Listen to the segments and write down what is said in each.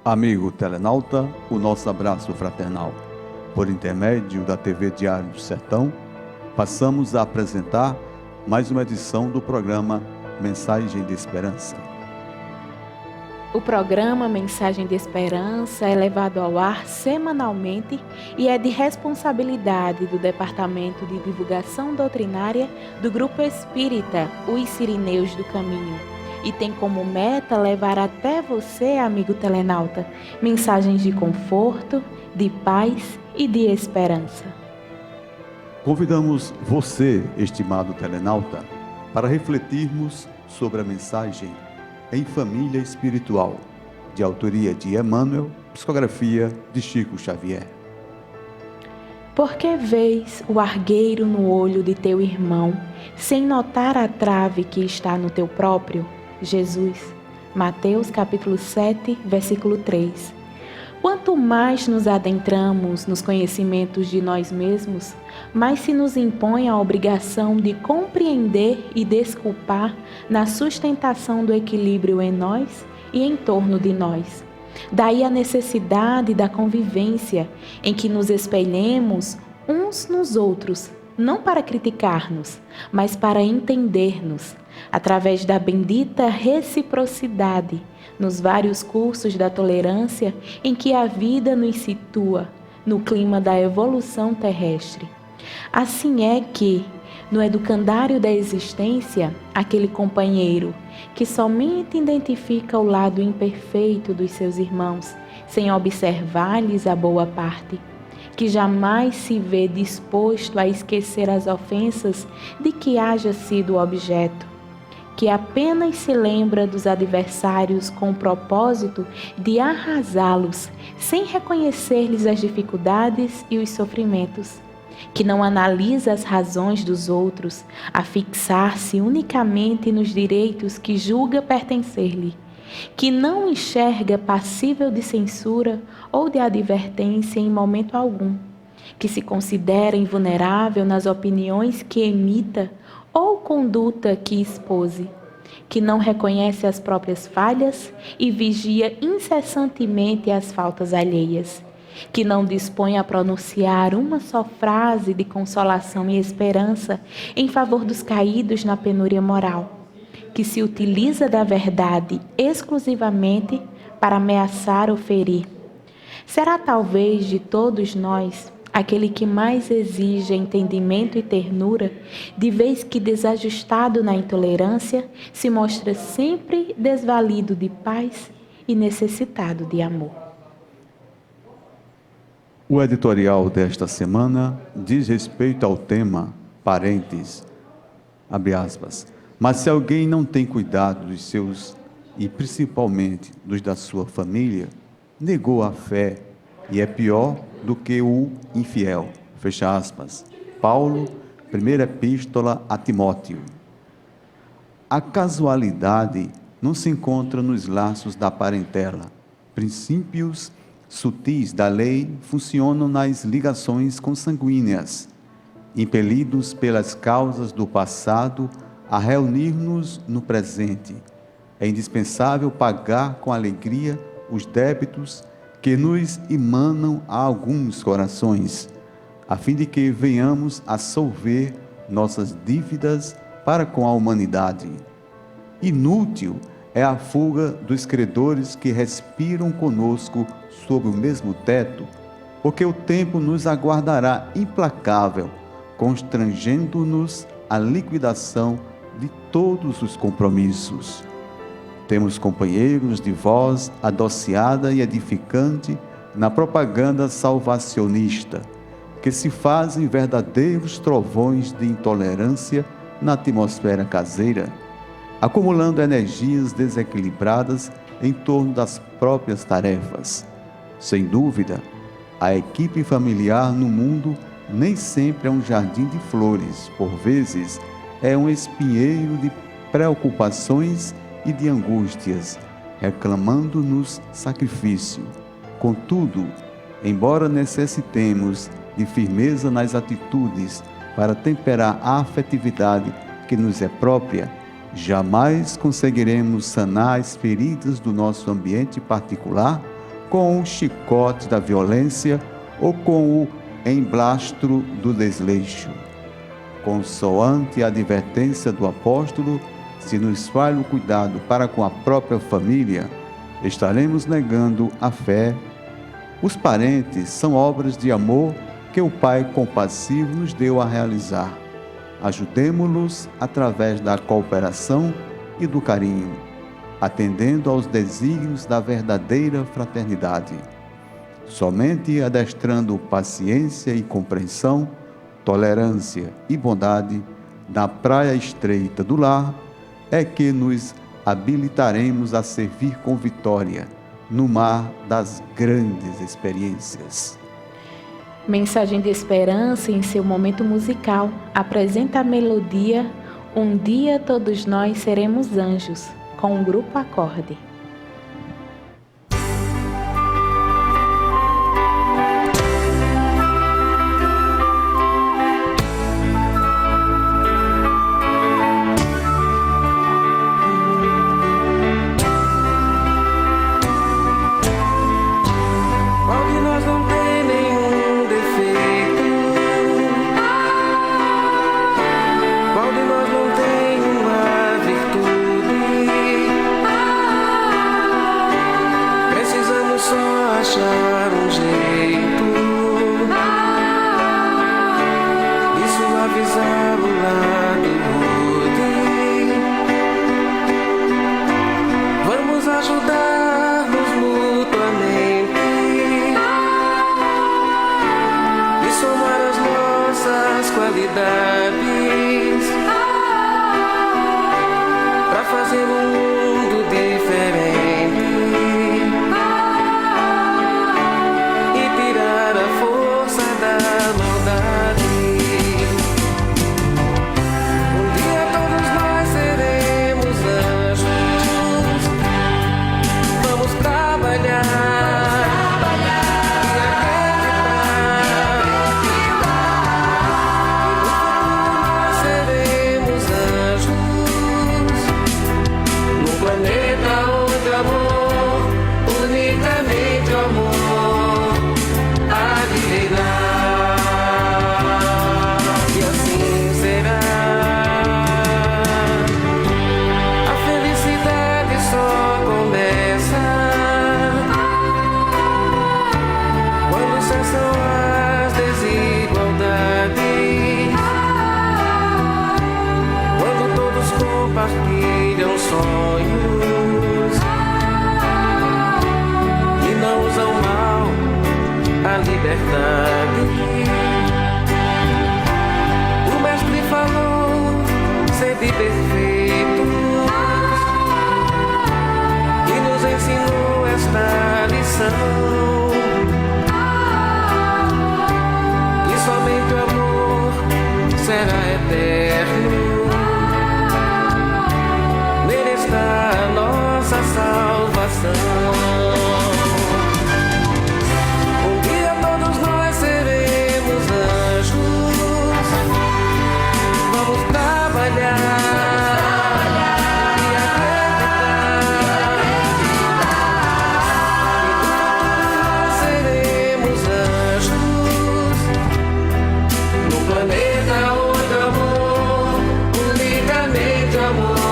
Amigo telenauta, o nosso abraço fraternal. Por intermédio da TV Diário do Sertão, passamos a apresentar mais uma edição do programa Mensagem de Esperança. O programa Mensagem de Esperança é levado ao ar semanalmente e é de responsabilidade do Departamento de Divulgação Doutrinária do Grupo Espírita Os Cirineus do Caminho e tem como meta levar até você, amigo telenauta, mensagens de conforto, de paz e de esperança. Convidamos você, estimado telenauta, para refletirmos sobre a mensagem Em Família Espiritual, de autoria de Emmanuel, psicografia de Chico Xavier. Por que vês o argueiro no olho de teu irmão, sem notar a trave que está no teu próprio? Jesus, Mateus capítulo 7, versículo 3. Quanto mais nos adentramos nos conhecimentos de nós mesmos, mais se nos impõe a obrigação de compreender e desculpar na sustentação do equilíbrio em nós e em torno de nós. Daí a necessidade da convivência, em que nos espelhemos uns nos outros, não para criticar-nos, mas para entender-nos, através da bendita reciprocidade, nos vários cursos da tolerância em que a vida nos situa, no clima da evolução terrestre. Assim é que, no educandário da existência, aquele companheiro que somente identifica o lado imperfeito dos seus irmãos, sem observar-lhes a boa parte, que jamais se vê disposto a esquecer as ofensas de que haja sido objeto, que apenas se lembra dos adversários com o propósito de arrasá-los, sem reconhecer-lhes as dificuldades e os sofrimentos, que não analisa as razões dos outros, a fixar-se unicamente nos direitos que julga pertencer-lhe, que não enxerga passível de censura ou de advertência em momento algum, que se considera invulnerável nas opiniões que emita ou conduta que expose, que não reconhece as próprias falhas e vigia incessantemente as faltas alheias, que não dispõe a pronunciar uma só frase de consolação e esperança em favor dos caídos na penúria moral, que se utiliza da verdade exclusivamente para ameaçar ou ferir. Será talvez de todos nós aquele que mais exige entendimento e ternura, de vez que desajustado na intolerância, se mostra sempre desvalido de paz e necessitado de amor. O editorial desta semana diz respeito ao tema parentes, abre aspas, mas se alguém não tem cuidado dos seus e principalmente dos da sua família, negou a fé e é pior do que o infiel, fecha aspas. Paulo, primeira epístola a Timóteo. A casualidade não se encontra nos laços da parentela. Princípios sutis da lei funcionam nas ligações consanguíneas, impelidos pelas causas do passado a reunir-nos no presente. É indispensável pagar com alegria os débitos que nos emanam a alguns corações, a fim de que venhamos a solver nossas dívidas para com a humanidade. Inútil é a fuga dos credores que respiram conosco sob o mesmo teto, porque o tempo nos aguardará implacável, constrangendo-nos à liquidação de todos os compromissos. Temos companheiros de voz adociada e edificante na propaganda salvacionista, que se fazem verdadeiros trovões de intolerância na atmosfera caseira, acumulando energias desequilibradas em torno das próprias tarefas. Sem dúvida, a equipe familiar no mundo nem sempre é um jardim de flores, por vezes é um espinheiro de preocupações e de angústias, reclamando-nos sacrifício. Contudo, embora necessitemos de firmeza nas atitudes para temperar a afetividade que nos é própria, jamais conseguiremos sanar as feridas do nosso ambiente particular com o chicote da violência ou com o emblastro do desleixo. Consoante a advertência do apóstolo, se nos falha o cuidado para com a própria família, estaremos negando a fé. Os parentes são obras de amor que o Pai compassivo nos deu a realizar. Ajudemo-los através da cooperação e do carinho, atendendo aos desígnios da verdadeira fraternidade. Somente adestrando paciência e compreensão, tolerância e bondade na praia estreita do lar é que nos habilitaremos a servir com vitória no mar das grandes experiências. Mensagem de esperança em seu momento musical apresenta a melodia Um Dia Todos Nós Seremos Anjos, com o Grupo Acorde. Para fazer um mundo diferente e tirar a força da maldade. Um dia todos nós seremos anjos. Vamos trabalhar. Compartilham sonhos e não usam mal a liberdade. O mestre falou: sede perfeitos, e nos ensinou esta lição, que somente o amor será eterno. A nossa salvação. Um dia todos nós seremos anjos. Vamos trabalhar e acreditar. E seremos anjos no planeta onde amor, unicamente amor.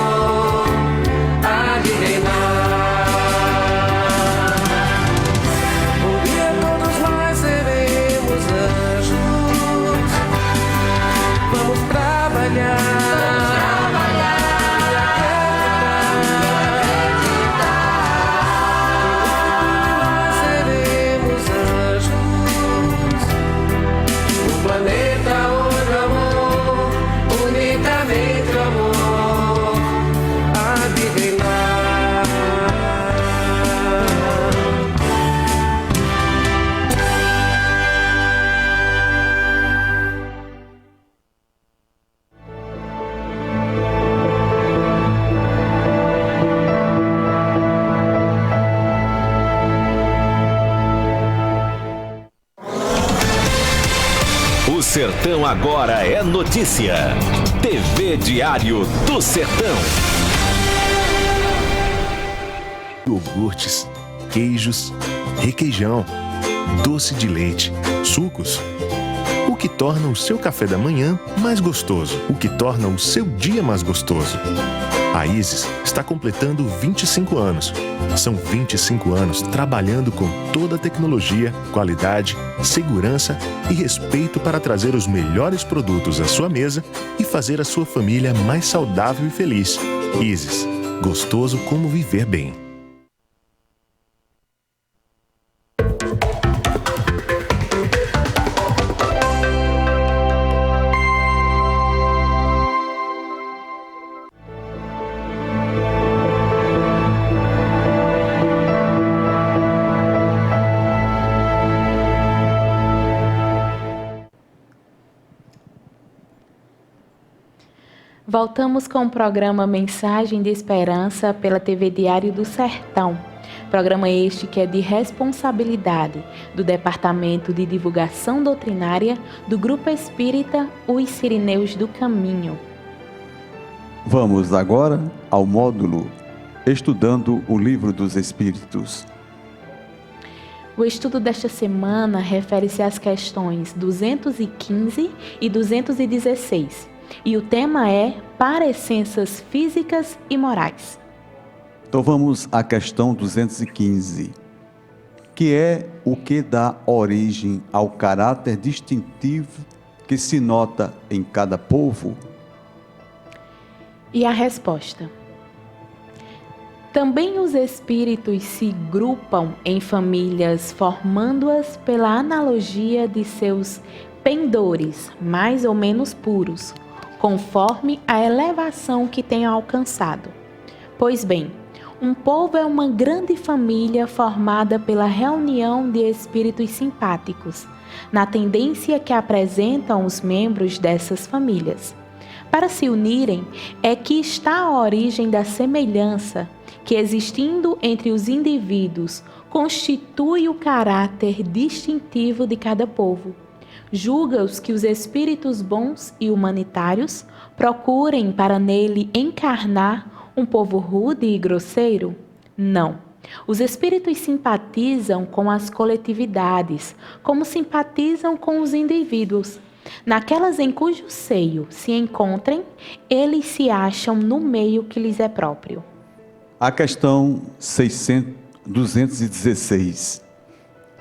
O Sertão agora é notícia. TV Diário do Sertão. Iogurtes, queijos, requeijão, doce de leite, sucos. O que torna o seu café da manhã mais gostoso, o que torna o seu dia mais gostoso. A Isis está completando 25 anos. São 25 anos trabalhando com toda a tecnologia, qualidade, segurança e respeito para trazer os melhores produtos à sua mesa e fazer a sua família mais saudável e feliz. Isis, gostoso como viver bem. Voltamos com o programa Mensagem de Esperança pela TV Diário do Sertão. Programa este que é de responsabilidade do Departamento de Divulgação Doutrinária do Grupo Espírita Os Sirineus do Caminho. Vamos agora ao módulo Estudando o Livro dos Espíritos. O estudo desta semana refere-se às questões 215 e 216. E o tema é parecenças físicas e morais. Então vamos à questão 215, que é o que dá origem ao caráter distintivo que se nota em cada povo? E a resposta: também os espíritos se grupam em famílias, formando-as pela analogia de seus pendores, mais ou menos puros, conforme a elevação que tenham alcançado. Pois bem, um povo é uma grande família formada pela reunião de espíritos simpáticos, na tendência que apresentam os membros dessas famílias. Para se unirem, é que está a origem da semelhança que, existindo entre os indivíduos, constitui o caráter distintivo de cada povo. Julga-os que os espíritos bons e humanitários procurem para nele encarnar um povo rude e grosseiro? Não. Os espíritos simpatizam com as coletividades, como simpatizam com os indivíduos. Naquelas em cujo seio se encontrem, eles se acham no meio que lhes é próprio. A questão 216.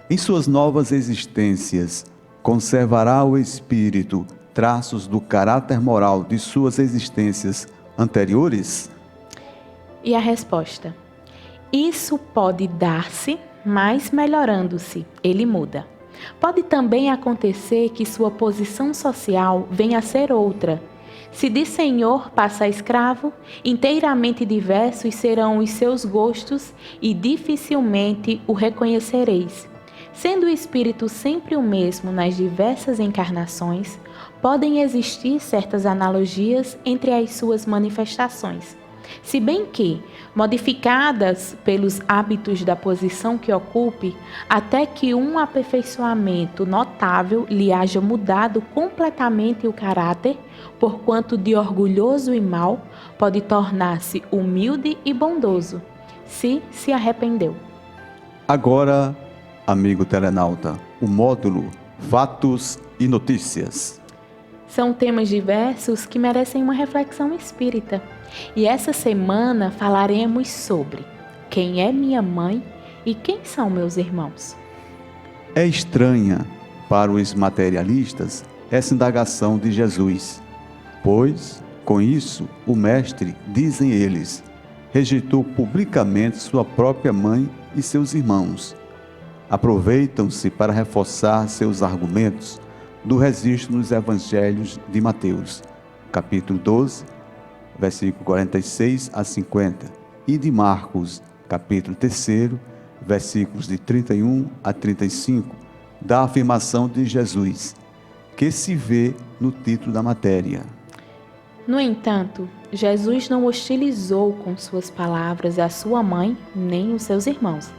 Em suas novas existências, conservará o espírito traços do caráter moral de suas existências anteriores? E a resposta: isso pode dar-se, mas melhorando-se, ele muda. Pode também acontecer que sua posição social venha a ser outra. Se de senhor passa a escravo, inteiramente diversos serão os seus gostos e dificilmente o reconhecereis. Sendo o espírito sempre o mesmo nas diversas encarnações, podem existir certas analogias entre as suas manifestações. Se bem que, modificadas pelos hábitos da posição que ocupe, até que um aperfeiçoamento notável lhe haja mudado completamente o caráter, porquanto de orgulhoso e mau, pode tornar-se humilde e bondoso, se arrependeu. Agora, amigo telenauta, o módulo Fatos e Notícias. São temas diversos que merecem uma reflexão espírita. E essa semana falaremos sobre quem é minha mãe e quem são meus irmãos. É estranha para os materialistas essa indagação de Jesus, pois, com isso, o Mestre, dizem eles, rejeitou publicamente sua própria mãe e seus irmãos. Aproveitam-se para reforçar seus argumentos do registro nos Evangelhos de Mateus, capítulo 12, versículo 46 a 50, e de Marcos, capítulo 3, versículos de 31 a 35, da afirmação de Jesus, que se vê no título da matéria. No entanto, Jesus não hostilizou com suas palavras a sua mãe nem os seus irmãos.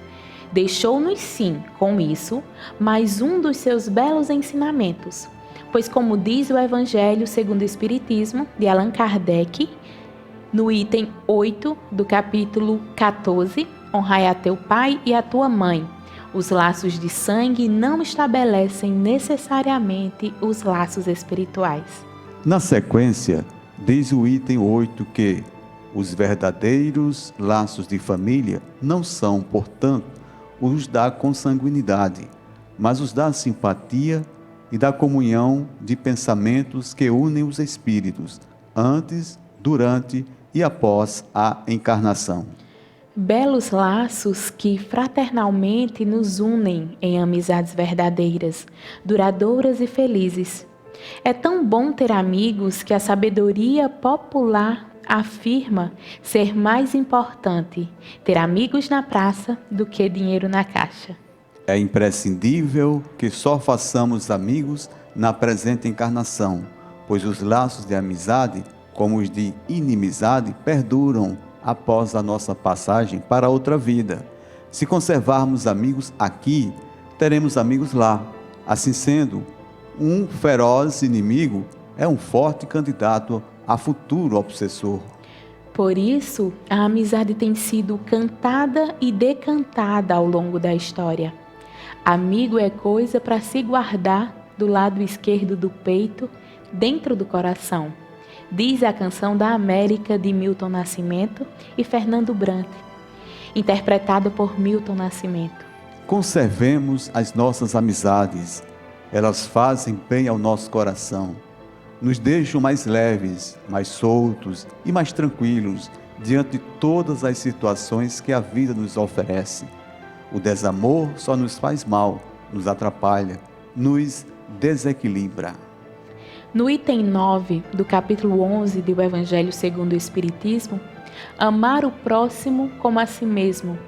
Deixou-nos sim, com isso, mais um dos seus belos ensinamentos, pois como diz o Evangelho segundo o Espiritismo, de Allan Kardec, no item 8 do capítulo 14, honrai a teu pai e a tua mãe, Os laços de sangue não estabelecem necessariamente os laços espirituais. Na sequência, diz o item 8 que os verdadeiros laços de família não são, portanto, os da consanguinidade, mas os da simpatia e da comunhão de pensamentos que unem os espíritos, antes, durante e após a encarnação. Belos laços que fraternalmente nos unem em amizades verdadeiras, duradouras e felizes. É tão bom ter amigos que a sabedoria popular afirma ser mais importante ter amigos na praça do que dinheiro na caixa. É imprescindível que só façamos amigos na presente encarnação, pois os laços de amizade, como os de inimizade, perduram após a nossa passagem para outra vida. Se conservarmos amigos aqui, teremos amigos lá. Assim sendo, um feroz inimigo é um forte candidato a futuro obsessor. Por isso, a amizade tem sido cantada e decantada ao longo da história. Amigo é coisa para se guardar do lado esquerdo do peito, dentro do coração, diz a Canção da América de Milton Nascimento e Fernando Brant, interpretada por Milton Nascimento. Conservemos as nossas amizades, elas fazem bem ao nosso coração, nos deixam mais leves, mais soltos e mais tranquilos diante de todas as situações que a vida nos oferece. O desamor só nos faz mal, nos atrapalha, nos desequilibra. No item 9 do capítulo 11 do Evangelho segundo o Espiritismo, amar o próximo como a si mesmo,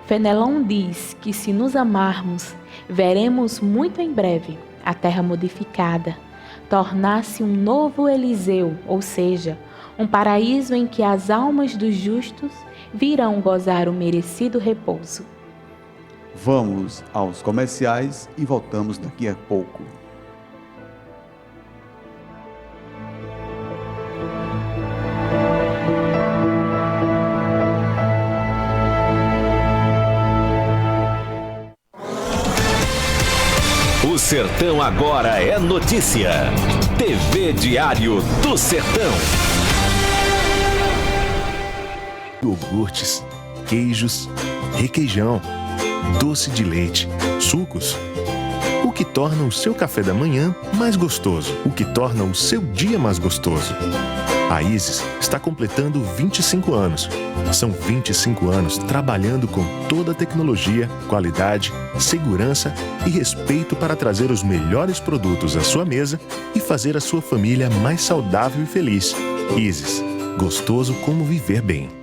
Fenelon diz que se nos amarmos, veremos muito em breve a terra modificada, tornar-se um novo Eliseu, ou seja, um paraíso em que as almas dos justos virão gozar o merecido repouso. Vamos aos comerciais e voltamos daqui a pouco. O Sertão agora é notícia. TV Diário do Sertão. Iogurtes, queijos, requeijão, doce de leite, sucos. O que torna o seu café da manhã mais gostoso, o que torna o seu dia mais gostoso. A Isis está completando 25 anos. São 25 anos trabalhando com toda a tecnologia, qualidade, segurança e respeito para trazer os melhores produtos à sua mesa e fazer a sua família mais saudável e feliz. Isis, gostoso como viver bem.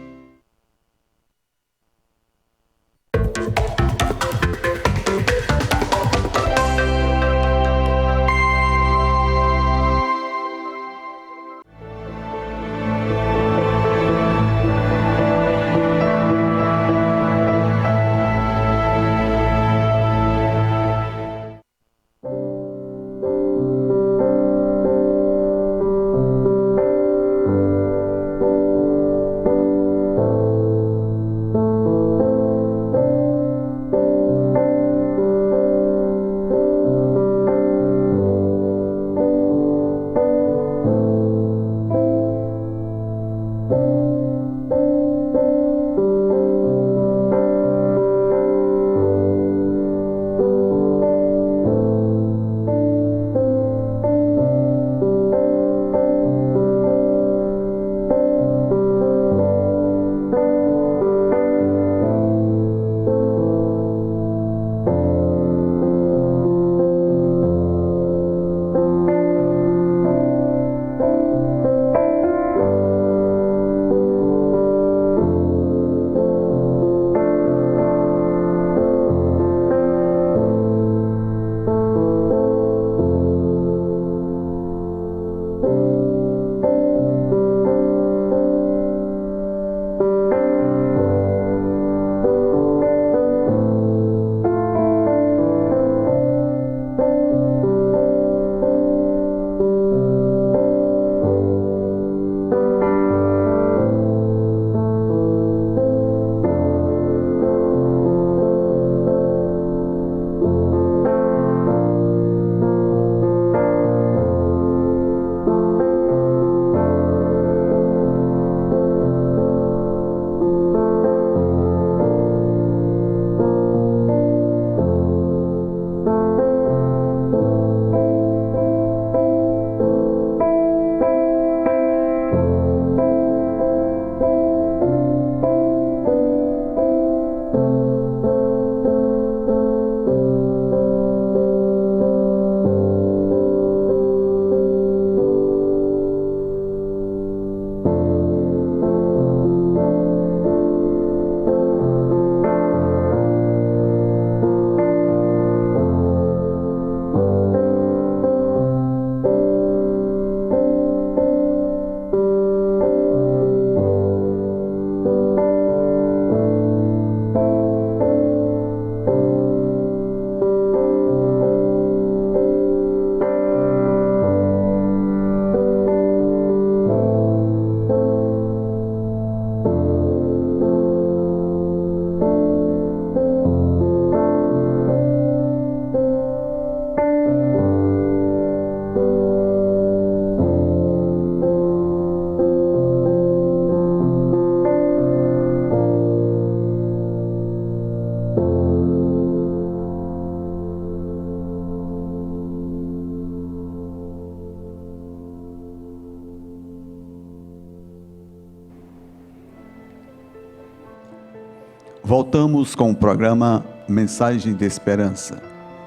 Voltamos com o programa Mensagem de Esperança,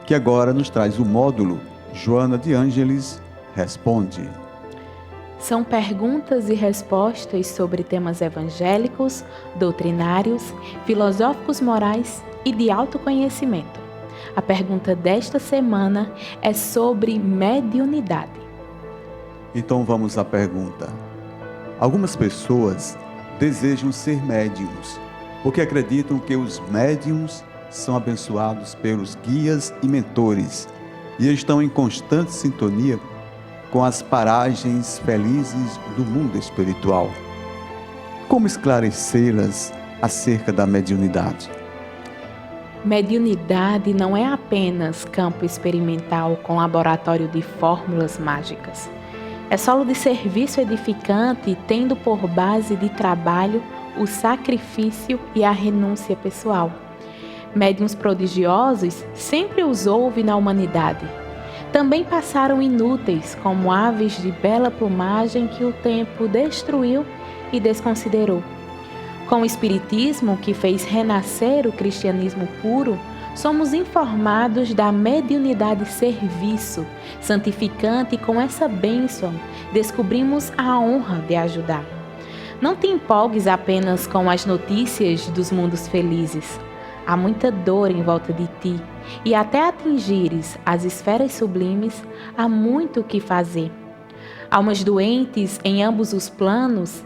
que agora nos traz o módulo Joana de Ângeles Responde. São perguntas e respostas sobre temas evangélicos, doutrinários, filosóficos morais e de autoconhecimento. A pergunta desta semana é sobre mediunidade. Então vamos à pergunta. Algumas pessoas desejam ser médiuns, porque acreditam que os médiuns são abençoados pelos guias e mentores e estão em constante sintonia com as paragens felizes do mundo espiritual. Como esclarecê-las acerca da mediunidade? Mediunidade não é apenas campo experimental com laboratório de fórmulas mágicas. É solo de serviço edificante, tendo por base de trabalho o sacrifício e a renúncia pessoal. Médiuns prodigiosos sempre os houve na humanidade. Também passaram inúteis, como aves de bela plumagem que o tempo destruiu e desconsiderou. Com o Espiritismo, que fez renascer o cristianismo puro, somos informados da mediunidade serviço, santificante, e com essa bênção descobrimos a honra de ajudar. Não te empolgues apenas com as notícias dos mundos felizes. Há muita dor em volta de ti, e até atingires as esferas sublimes, há muito o que fazer. Almas doentes em ambos os planos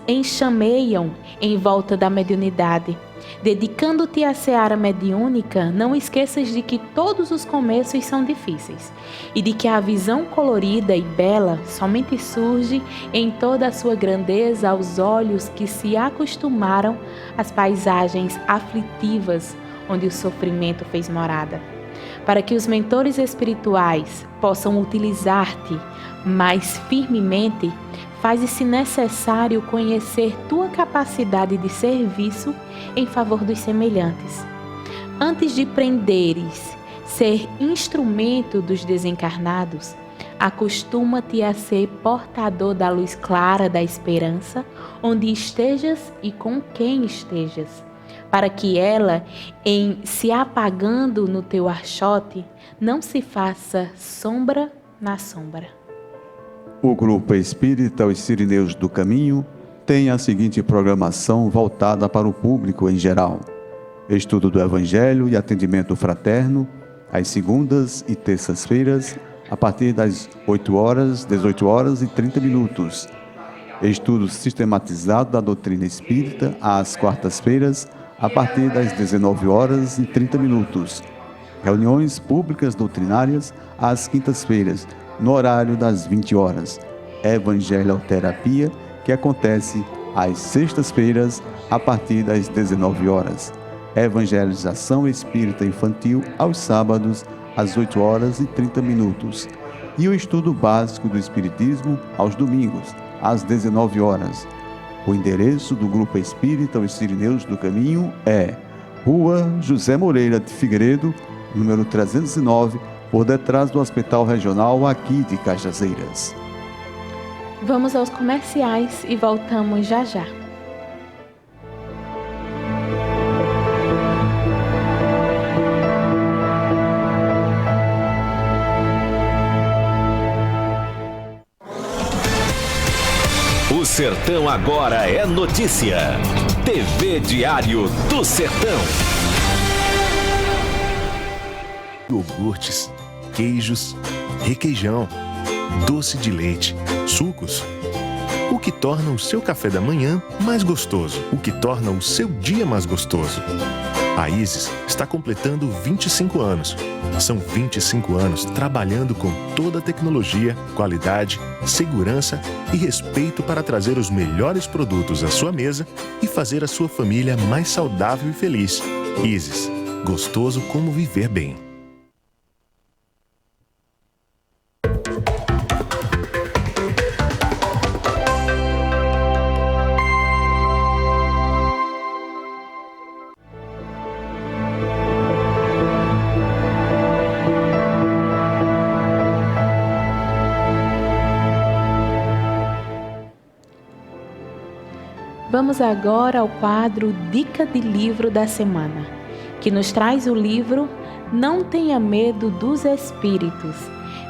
enxameiam em volta da mediunidade. Dedicando-te à seara mediúnica, não esqueças de que todos os começos são difíceis e de que a visão colorida e bela somente surge em toda a sua grandeza aos olhos que se acostumaram às paisagens aflitivas onde o sofrimento fez morada. Para que os mentores espirituais possam utilizar-te mais firmemente, faz-se necessário conhecer tua capacidade de serviço em favor dos semelhantes. Antes de prenderes ser instrumento dos desencarnados, acostuma-te a ser portador da luz clara da esperança, onde estejas e com quem estejas, para que ela, em se apagando no teu archote, não se faça sombra na sombra. O Grupo Espírita Os Sirineus do Caminho tem a seguinte programação voltada para o público em geral: estudo do Evangelho e atendimento fraterno, às segundas e terças-feiras, a partir das 18 horas e 30 minutos. Estudo sistematizado da doutrina espírita, às quartas-feiras, a partir das 19 horas e 30 minutos. Reuniões públicas doutrinárias, às quintas-feiras, no horário das 20 horas. Evangelioterapia, que acontece às sextas-feiras, a partir das 19 horas. Evangelização espírita infantil, aos sábados, às 8 horas e 30 minutos. E o estudo básico do Espiritismo, aos domingos, às 19 horas. O endereço do Grupo Espírita Os Sirineus do Caminho é Rua José Moreira de Figueiredo, número 309, por detrás do Hospital Regional aqui de Cajazeiras. Vamos aos comerciais e voltamos já já. O Sertão agora é notícia. TV Diário do Sertão. Iogurtes, queijos, requeijão, doce de leite, sucos. O que torna o seu café da manhã mais gostoso, o que torna o seu dia mais gostoso. A Isis está completando 25 anos. São 25 anos trabalhando com toda a tecnologia, qualidade, segurança e respeito para trazer os melhores produtos à sua mesa e fazer a sua família mais saudável e feliz. Isis, gostoso como viver bem. Vamos agora ao quadro Dica de Livro da Semana, que nos traz o livro Não Tenha Medo dos Espíritos,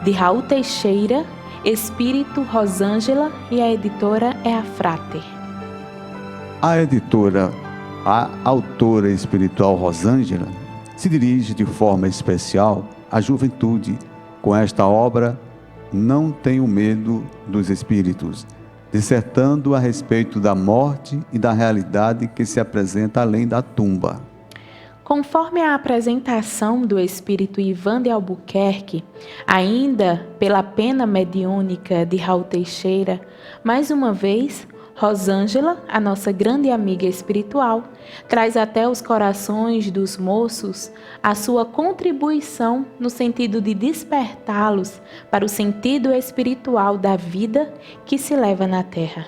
de Raul Teixeira, Espírito Rosângela, e a editora é a Frater. A autora espiritual Rosângela se dirige de forma especial à juventude com esta obra Não Tenho Medo dos Espíritos, dissertando a respeito da morte e da realidade que se apresenta além da tumba. Conforme a apresentação do espírito Ivan de Albuquerque, ainda pela pena mediúnica de Raul Teixeira, mais uma vez, Rosângela, a nossa grande amiga espiritual, traz até os corações dos moços a sua contribuição no sentido de despertá-los para o sentido espiritual da vida que se leva na Terra.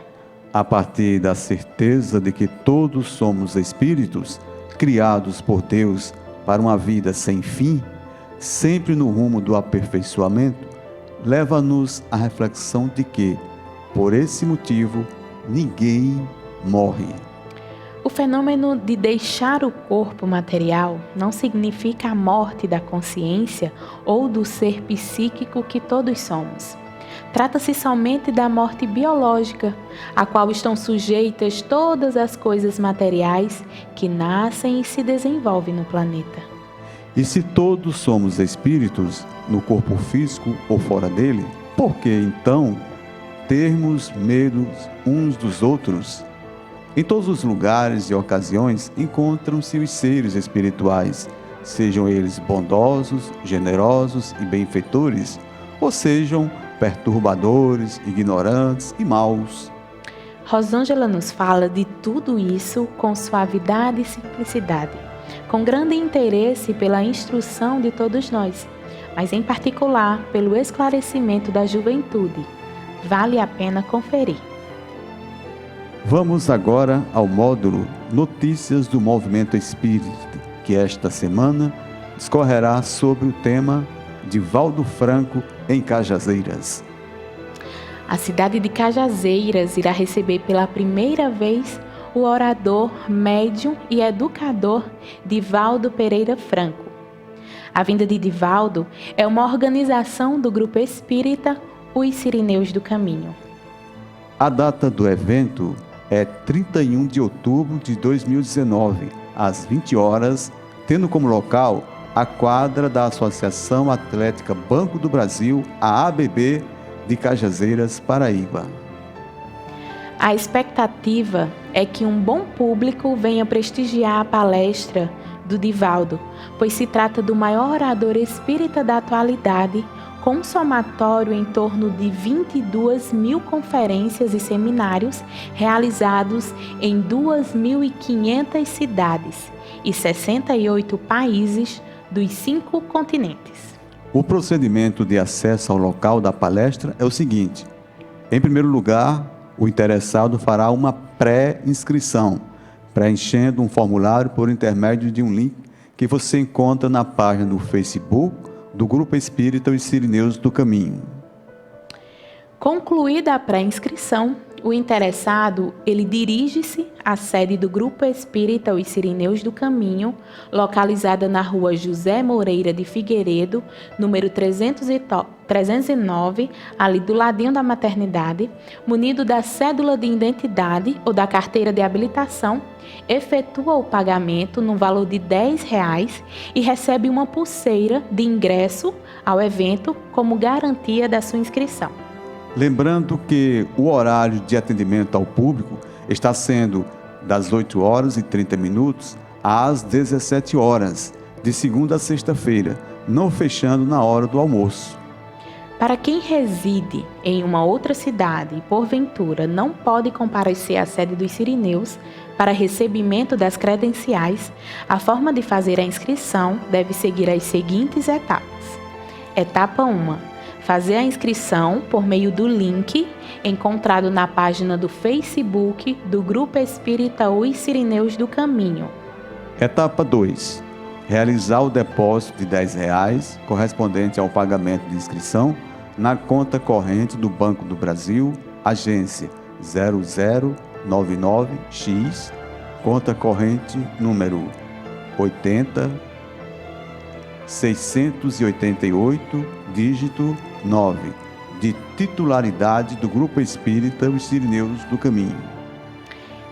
A partir da certeza de que todos somos espíritos, criados por Deus para uma vida sem fim, sempre no rumo do aperfeiçoamento, leva-nos à reflexão de que, por esse motivo, ninguém morre. O fenômeno de deixar o corpo material não significa a morte da consciência ou do ser psíquico que todos somos. Trata-se somente da morte biológica, a qual estão sujeitas todas as coisas materiais que nascem e se desenvolvem no planeta. E se todos somos espíritos, no corpo físico ou fora dele, por que então termos medo uns dos outros? Em todos os lugares e ocasiões encontram-se os seres espirituais, sejam eles bondosos, generosos e benfeitores, ou sejam perturbadores, ignorantes e maus. Rosângela nos fala de tudo isso com suavidade e simplicidade, com grande interesse pela instrução de todos nós, mas em particular pelo esclarecimento da juventude. Vale a pena conferir. Vamos agora ao módulo Notícias do Movimento Espírita, que esta semana discorrerá sobre o tema Divaldo Franco em Cajazeiras. A cidade de Cajazeiras irá receber pela primeira vez o orador, médium e educador Divaldo Pereira Franco. A vinda de Divaldo é uma organização do Grupo Espírita Os Sirineus do Caminho. A data do evento é 31 de outubro de 2019, às 20 horas, tendo como local a quadra da Associação Atlética Banco do Brasil, a ABB, de Cajazeiras, Paraíba. A expectativa é que um bom público venha prestigiar a palestra do Divaldo, pois se trata do maior orador espírita da atualidade, com um somatório em torno de 22 mil conferências e seminários realizados em 2.500 cidades e 68 países dos 5 continentes. O procedimento de acesso ao local da palestra é o seguinte: em primeiro lugar, o interessado fará uma pré-inscrição, preenchendo um formulário por intermédio de um link que você encontra na página do Facebook do Grupo Espírita Os Sirineus do Caminho. Concluída a pré-inscrição, o interessado, ele dirige-se à sede do Grupo Espírita Os Sirineus do Caminho, localizada na rua José Moreira de Figueiredo, número 309, ali do ladinho da maternidade, munido da cédula de identidade ou da carteira de habilitação, efetua o pagamento no valor de R$10 e recebe uma pulseira de ingresso ao evento como garantia da sua inscrição. Lembrando que o horário de atendimento ao público está sendo das 8h30 às 17h, de segunda a sexta-feira, não fechando na hora do almoço. Para quem reside em uma outra cidade e, porventura, não pode comparecer à sede dos Sirineus para recebimento das credenciais, a forma de fazer a inscrição deve seguir as seguintes etapas. Etapa 1. Fazer a inscrição por meio do link encontrado na página do Facebook do Grupo Espírita Os Sirineus do Caminho. Etapa 2. Realizar o depósito de R$10 correspondente ao pagamento de inscrição na conta corrente do Banco do Brasil, agência 99X, conta corrente número 80.688, dígito 9, de titularidade do Grupo Espírita Os Sirineus do Caminho.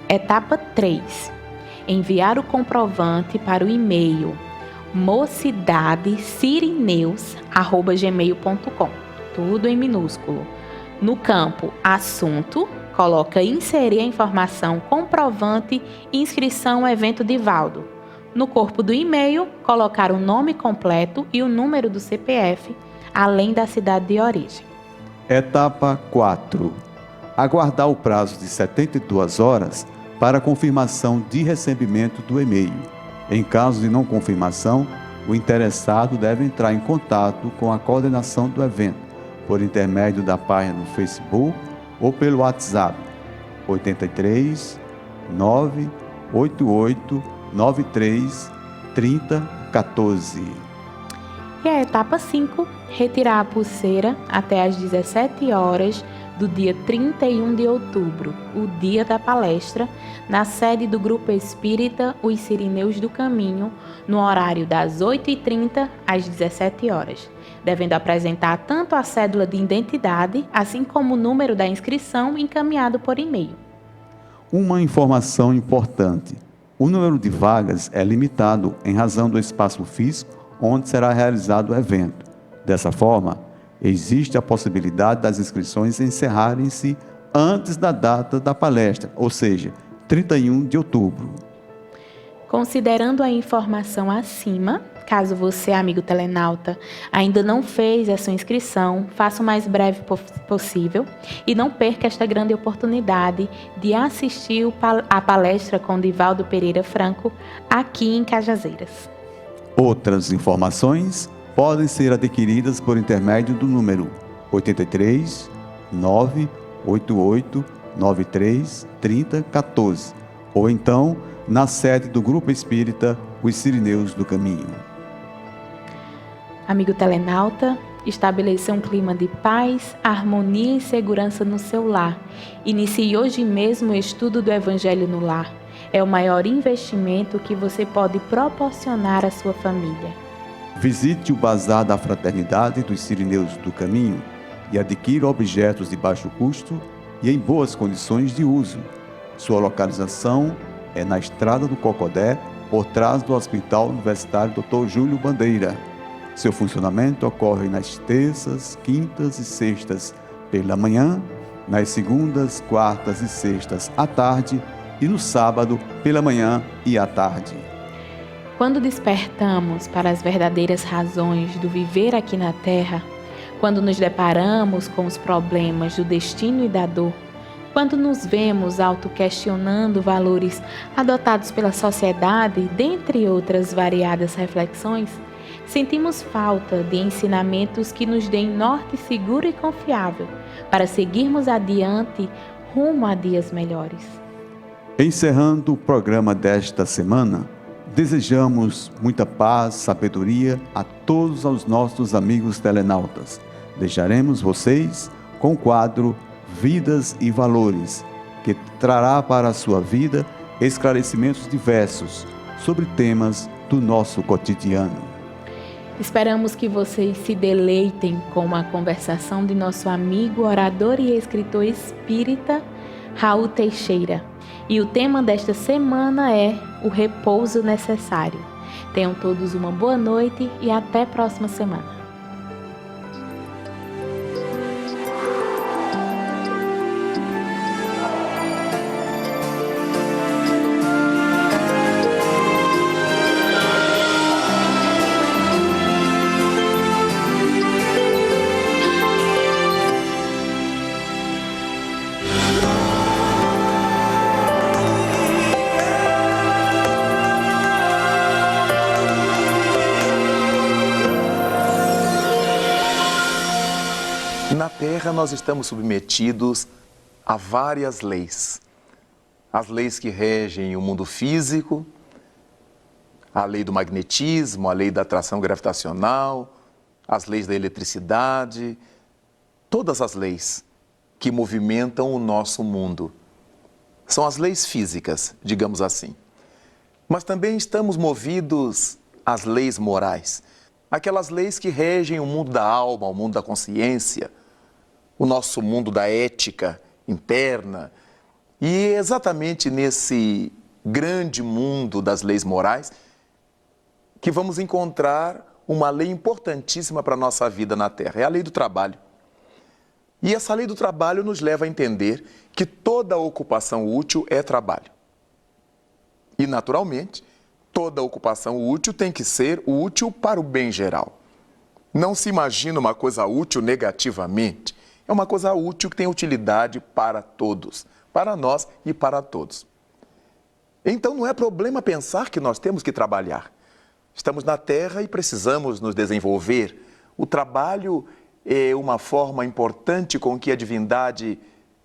Etapa 3. Enviar o comprovante para o e-mail mocidadesirineus@gmail.com. Tudo em minúsculo. No campo Assunto, coloca inserir a informação comprovante inscrição evento Divaldo. No corpo do e-mail, colocar o nome completo e o número do CPF, além da cidade de origem. Etapa 4. Aguardar o prazo de 72 horas para confirmação de recebimento do e-mail. Em caso de não confirmação, o interessado deve entrar em contato com a coordenação do evento, por intermédio da página no Facebook ou pelo WhatsApp 83 988 93 30 14. E a etapa 5, retirar a pulseira até às 17 horas do dia 31 de outubro, o dia da palestra, na sede do Grupo Espírita Os Sirineus do Caminho, no horário das 8h30 às 17 horas, devendo apresentar tanto a cédula de identidade, assim como o número da inscrição encaminhado por e-mail. Uma informação importante: o número de vagas é limitado em razão do espaço físico onde será realizado o evento. Dessa forma, existe a possibilidade das inscrições encerrarem-se antes da data da palestra, ou seja, 31 de outubro. Considerando a informação acima, caso você, amigo telenauta, ainda não fez a sua inscrição, faça o mais breve possível e não perca esta grande oportunidade de assistir a palestra com Divaldo Pereira Franco aqui em Cajazeiras. Outras informações podem ser adquiridas por intermédio do número 83 988 93 30 14 ou então na sede do Grupo Espírita Os Sirineus do Caminho. Amigo telenauta, estabeleça um clima de paz, harmonia e segurança no seu lar. Inicie hoje mesmo o estudo do Evangelho no lar. É o maior investimento que você pode proporcionar à sua família. Visite o Bazar da Fraternidade dos Sirineus do Caminho e adquira objetos de baixo custo e em boas condições de uso. Sua localização é na Estrada do Cocodé, por trás do Hospital Universitário Dr. Júlio Bandeira. Seu funcionamento ocorre nas terças, quintas e sextas pela manhã, nas segundas, quartas e sextas à tarde e no sábado pela manhã e à tarde. Quando despertamos para as verdadeiras razões do viver aqui na Terra, quando nos deparamos com os problemas do destino e da dor, quando nos vemos auto-questionando valores adotados pela sociedade, dentre outras variadas reflexões, sentimos falta de ensinamentos que nos deem norte seguro e confiável para seguirmos adiante rumo a dias melhores. Encerrando o programa desta semana, desejamos muita paz, sabedoria a todos os nossos amigos telenautas. Deixaremos vocês com o quadro Vidas e Valores, que trará para a sua vida esclarecimentos diversos sobre temas do nosso cotidiano. Esperamos que vocês se deleitem com a conversação de nosso amigo, orador e escritor espírita, Raul Teixeira. E o tema desta semana é o repouso necessário. Tenham todos uma boa noite e até a próxima semana. Na Terra, nós estamos submetidos a várias leis. As leis que regem o mundo físico, a lei do magnetismo, a lei da atração gravitacional, as leis da eletricidade, todas as leis que movimentam o nosso mundo. São as leis físicas, digamos assim. Mas também estamos movidos às leis morais. Aquelas leis que regem o mundo da alma, o mundo da consciência, o nosso mundo da ética interna. E é exatamente nesse grande mundo das leis morais que vamos encontrar uma lei importantíssima para a nossa vida na Terra. É a lei do trabalho. E essa lei do trabalho nos leva a entender que toda ocupação útil é trabalho. E, naturalmente, toda ocupação útil tem que ser útil para o bem geral. Não se imagina uma coisa útil negativamente. É uma coisa útil que tem utilidade para todos, para nós e para todos. Então não é problema pensar que nós temos que trabalhar. Estamos na Terra e precisamos nos desenvolver. O trabalho é uma forma importante com que a divindade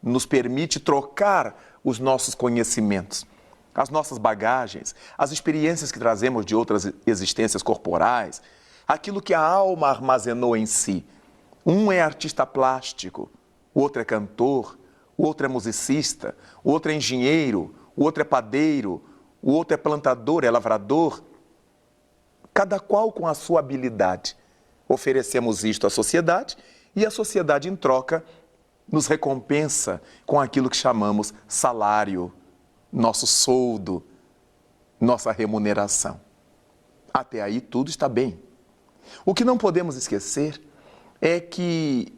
nos permite trocar os nossos conhecimentos, as nossas bagagens, as experiências que trazemos de outras existências corporais, aquilo que a alma armazenou em si. Um é artista plástico, o outro é cantor, o outro é musicista, o outro é engenheiro, o outro é padeiro, o outro é plantador, é lavrador. Cada qual com a sua habilidade. Oferecemos isto à sociedade e a sociedade, em troca, nos recompensa com aquilo que chamamos salário, nosso soldo, nossa remuneração. Até aí tudo está bem. O que não podemos esquecer é que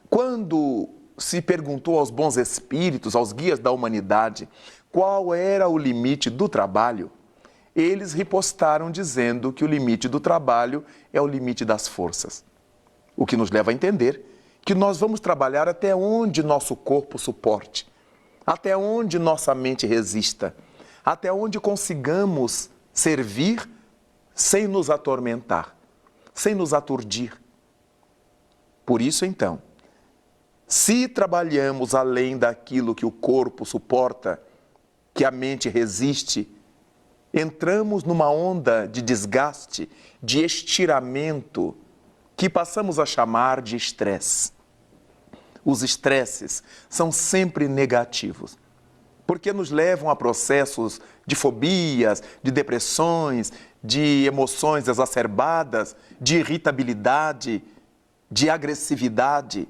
quando se perguntou aos bons espíritos, aos guias da humanidade, qual era o limite do trabalho, eles ripostaram dizendo que o limite do trabalho é o limite das forças. O que nos leva a entender que nós vamos trabalhar até onde nosso corpo suporte, até onde nossa mente resista, até onde consigamos servir sem nos atormentar, sem nos aturdir. Por isso, então, se trabalhamos além daquilo que o corpo suporta, que a mente resiste, entramos numa onda de desgaste, de estiramento, que passamos a chamar de estresse. Os estresses são sempre negativos, porque nos levam a processos de fobias, de depressões, de emoções exacerbadas, de irritabilidade, de agressividade.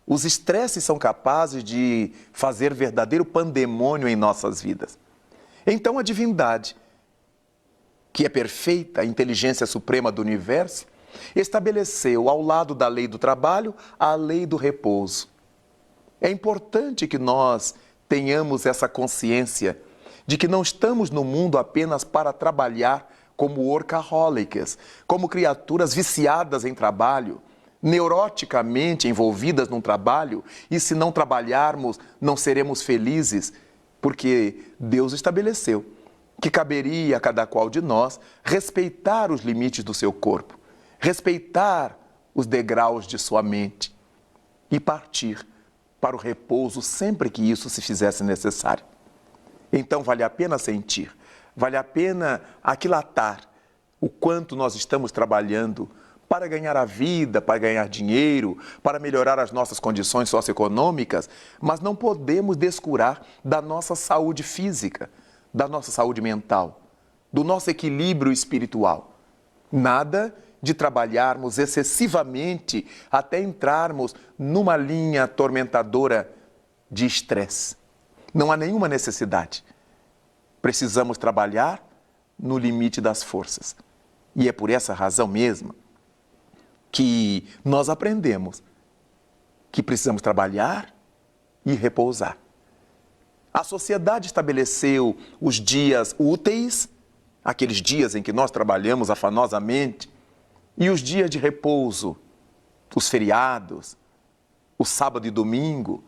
Os estresses são capazes de fazer verdadeiro pandemônio em nossas vidas. Então a divindade, que é perfeita, a inteligência suprema do universo, estabeleceu ao lado da lei do trabalho a lei do repouso. É importante que nós tenhamos essa consciência de que não estamos no mundo apenas para trabalhar como workaholics, como criaturas viciadas em trabalho, neuroticamente envolvidas num trabalho, e se não trabalharmos, não seremos felizes, porque Deus estabeleceu que caberia a cada qual de nós respeitar os limites do seu corpo, respeitar os degraus de sua mente e partir para o repouso sempre que isso se fizesse necessário. Então vale a pena sentir, vale a pena aquilatar o quanto nós estamos trabalhando para ganhar a vida, para ganhar dinheiro, para melhorar as nossas condições socioeconômicas, mas não podemos descurar da nossa saúde física, da nossa saúde mental, do nosso equilíbrio espiritual. Nada de trabalharmos excessivamente até entrarmos numa linha atormentadora de estresse. Não há nenhuma necessidade. Precisamos trabalhar no limite das forças. E é por essa razão mesmo que nós aprendemos que precisamos trabalhar e repousar. A sociedade estabeleceu os dias úteis, aqueles dias em que nós trabalhamos afanosamente, e os dias de repouso, os feriados, o sábado e domingo.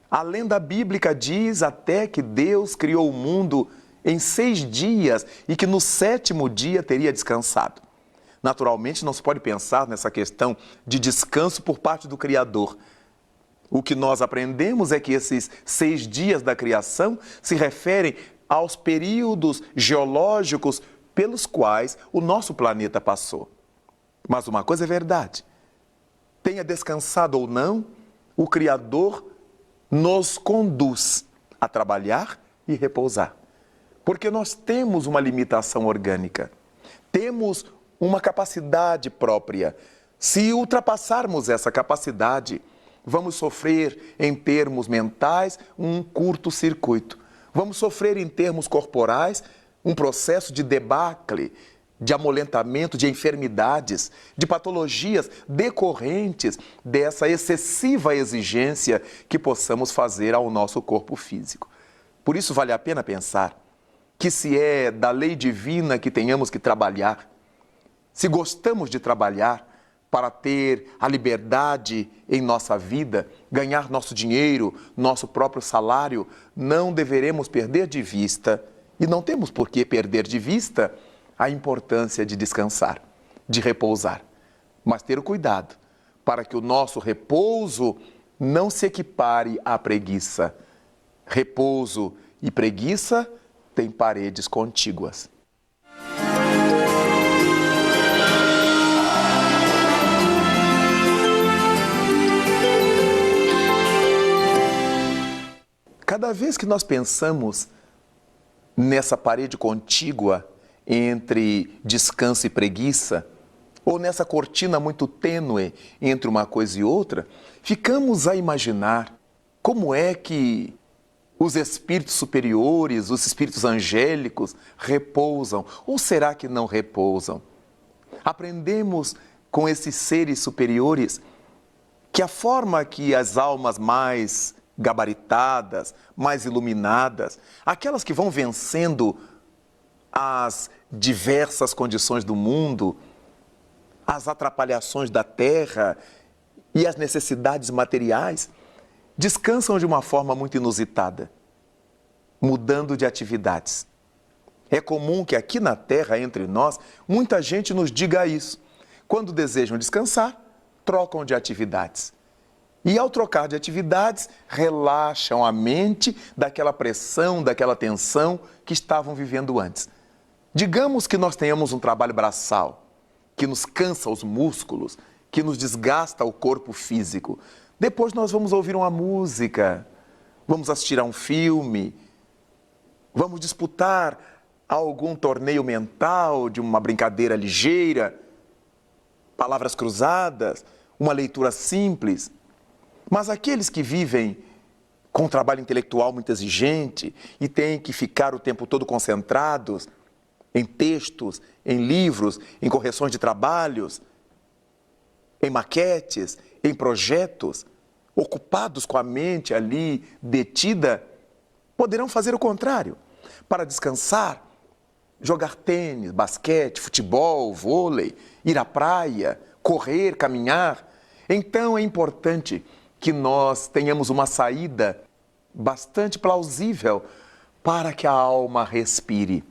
A lenda bíblica diz até que Deus criou o mundo em 6 dias e que no 7º dia teria descansado. Naturalmente, não se pode pensar nessa questão de descanso por parte do Criador. O que nós aprendemos é que esses 6 dias da criação se referem aos períodos geológicos pelos quais o nosso planeta passou. Mas uma coisa é verdade, tenha descansado ou não, o Criador nos conduz a trabalhar e repousar. Porque nós temos uma limitação orgânica, temos uma capacidade própria. Se ultrapassarmos essa capacidade, vamos sofrer em termos mentais um curto-circuito. Vamos sofrer em termos corporais um processo de debacle, de amolentamento, de enfermidades, de patologias decorrentes dessa excessiva exigência que possamos fazer ao nosso corpo físico. Por isso vale a pena pensar que se é da lei divina que tenhamos que trabalhar, se gostamos de trabalhar para ter a liberdade em nossa vida, ganhar nosso dinheiro, nosso próprio salário, não deveremos perder de vista, e não temos por que perder de vista, a importância de descansar, de repousar. Mas ter o cuidado para que o nosso repouso não se equipare à preguiça. Repouso e preguiça têm paredes contíguas. Cada vez que nós pensamos nessa parede contígua entre descanso e preguiça, ou nessa cortina muito tênue entre uma coisa e outra, ficamos a imaginar como é que os espíritos superiores, os espíritos angélicos repousam, ou será que não repousam? Aprendemos com esses seres superiores que a forma que as almas mais gabaritadas, mais iluminadas, aquelas que vão vencendo as diversas condições do mundo, as atrapalhações da terra e as necessidades materiais, descansam de uma forma muito inusitada, mudando de atividades. É comum que aqui na terra, entre nós, muita gente nos diga isso. Quando desejam descansar, trocam de atividades. E ao trocar de atividades, relaxam a mente daquela pressão, daquela tensão que estavam vivendo antes. Digamos que nós tenhamos um trabalho braçal, que nos cansa os músculos, que nos desgasta o corpo físico. Depois nós vamos ouvir uma música, vamos assistir a um filme, vamos disputar algum torneio mental de uma brincadeira ligeira, palavras cruzadas, uma leitura simples. Mas aqueles que vivem com um trabalho intelectual muito exigente e têm que ficar o tempo todo concentrados em textos, em livros, em correções de trabalhos, em maquetes, em projetos, ocupados com a mente ali detida, poderão fazer o contrário. Para descansar, jogar tênis, basquete, futebol, vôlei, ir à praia, correr, caminhar. Então é importante que nós tenhamos uma saída bastante plausível para que a alma respire.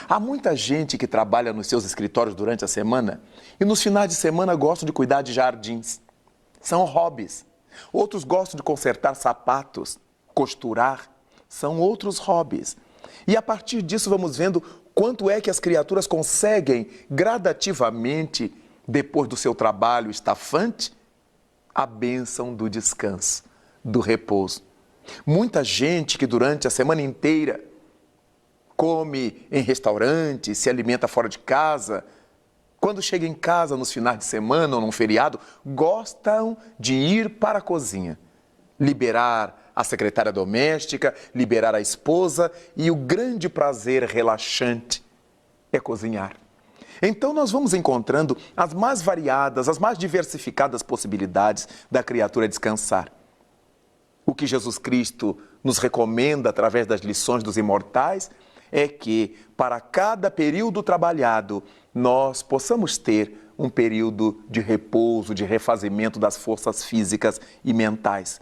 Há muita gente que trabalha nos seus escritórios durante a semana e nos finais de semana gostam de cuidar de jardins. São hobbies. Outros gostam de consertar sapatos, costurar. São outros hobbies. E a partir disso vamos vendo quanto é que as criaturas conseguem gradativamente, depois do seu trabalho estafante, a bênção do descanso, do repouso. Muita gente que durante a semana inteira come em restaurante, se alimenta fora de casa, quando chega em casa nos finais de semana ou num feriado, gostam de ir para a cozinha, liberar a secretária doméstica, liberar a esposa, e o grande prazer relaxante é cozinhar. Então nós vamos encontrando as mais variadas, as mais diversificadas possibilidades da criatura descansar. O que Jesus Cristo nos recomenda através das lições dos imortais é que, para cada período trabalhado, nós possamos ter um período de repouso, de refazimento das forças físicas e mentais.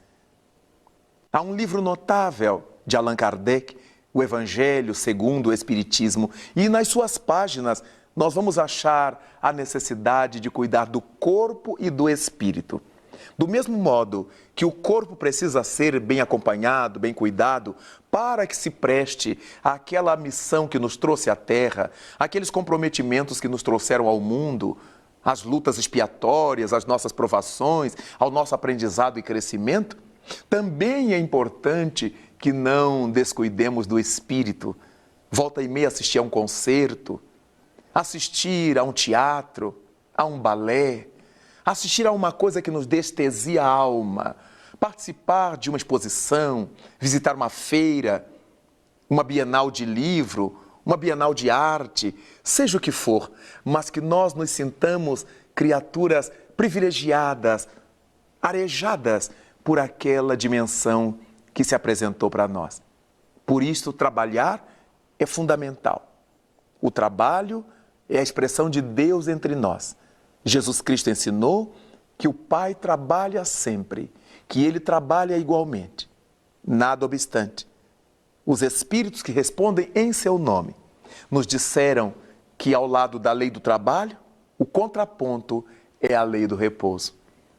Há um livro notável de Allan Kardec, O Evangelho segundo o Espiritismo, e nas suas páginas nós vamos achar a necessidade de cuidar do corpo e do espírito. Do mesmo modo que o corpo precisa ser bem acompanhado, bem cuidado, para que se preste àquela missão que nos trouxe à Terra, aqueles comprometimentos que nos trouxeram ao mundo, as lutas expiatórias, as nossas provações, ao nosso aprendizado e crescimento, também é importante que não descuidemos do espírito. Volta e meia assistir a um concerto, assistir a um teatro, a um balé, assistir a uma coisa que nos destesia a alma, participar de uma exposição, visitar uma feira, uma bienal de livro, uma bienal de arte, seja o que for, mas que nós nos sintamos criaturas privilegiadas, arejadas por aquela dimensão que se apresentou para nós. Por isso, trabalhar é fundamental. O trabalho é a expressão de Deus entre nós. Jesus Cristo ensinou que o Pai trabalha sempre, que Ele trabalha igualmente. Nada obstante, os Espíritos que respondem em seu nome nos disseram que ao lado da lei do trabalho, o contraponto é a lei do repouso,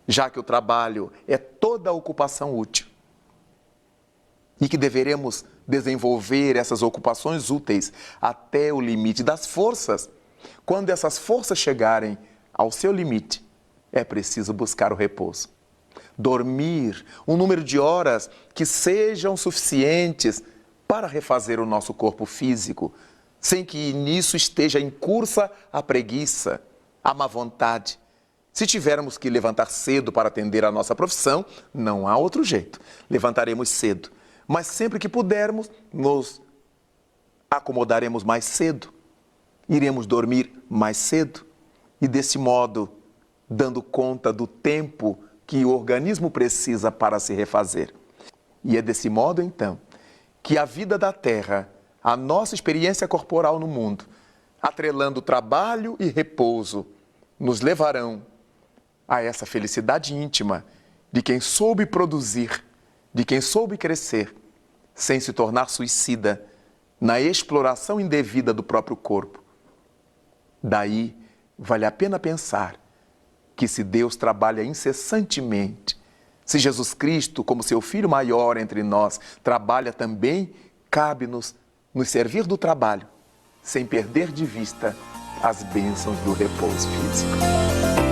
já que o trabalho é toda a ocupação útil e que deveremos desenvolver essas ocupações úteis até o limite das forças. Quando essas forças chegarem ao seu limite, é preciso buscar o repouso. Dormir um número de horas que sejam suficientes para refazer o nosso corpo físico, sem que nisso esteja em cursa a preguiça, a má vontade. Se tivermos que levantar cedo para atender a nossa profissão, não há outro jeito. Levantaremos cedo, mas sempre que pudermos, nos acomodaremos mais cedo. Iremos dormir mais cedo e, desse modo, dando conta do tempo que o organismo precisa para se refazer. E é desse modo, então, que a vida da Terra, a nossa experiência corporal no mundo, atrelando trabalho e repouso, nos levarão a essa felicidade íntima de quem soube produzir, de quem soube crescer, sem se tornar suicida na exploração indevida do próprio corpo. Daí, vale a pena pensar que se Deus trabalha incessantemente, se Jesus Cristo, como seu Filho maior entre nós, trabalha também, cabe-nos nos servir do trabalho, sem perder de vista as bênçãos do repouso físico.